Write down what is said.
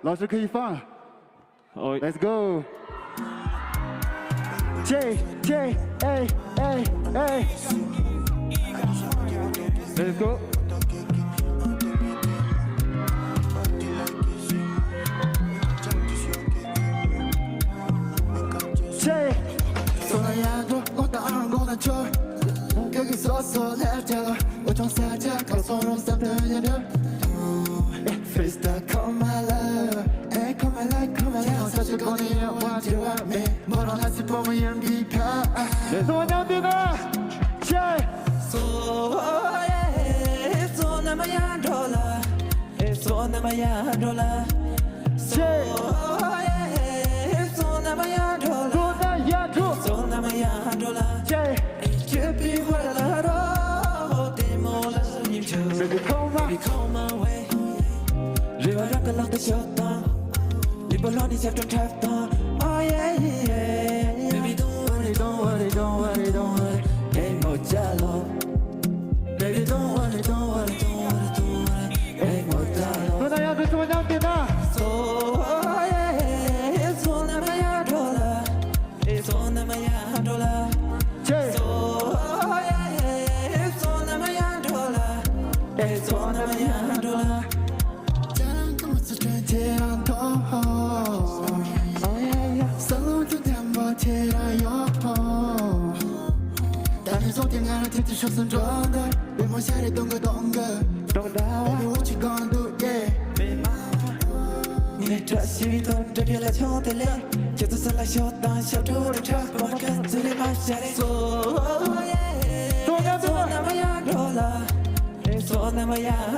老师可以放了。哦， Let's go. J J A A A. Let's go. J. 소나야도 못다한 거나죠 거기서 내려 오정사자 가서로 쌈들여려 Freestyle call my love Hey call my life call my life 사실 거니에 와지와 매 뭐라 하지 보면 연기파 소년들아. J. 소나마야 돌아 소나마야 돌아 J. 소나마야 돌아 소나야 도. 소나마야 돌아 J. Baby, what I love, Baby come on. come my way. River rock along the shore, people on this after trap. Oh yeah, yeah. Baby, don't worry, don't worry, don't worry, don't worry. Ain't no jello. Baby, don't worry, don't worry, don't worry, don't worry. Ain't no jello. 소나야 도 소년들아. So yeah, so na maya dola, so na maya dola. J. So yeah, so na maya dola, so na maya dola. Jangan kamu sedang terangkan. Oh yeah, selalu tidak berceraya. Dan itu tinggal titik shosan jonga, memang cari donga. Baby, what you gonna do? Yeah. 내 다시 던 저기라 쳐들래 계속 살라 쉬었다 셔도를 찾고 가슴에 마셔래 소나마야 돌아 소나마야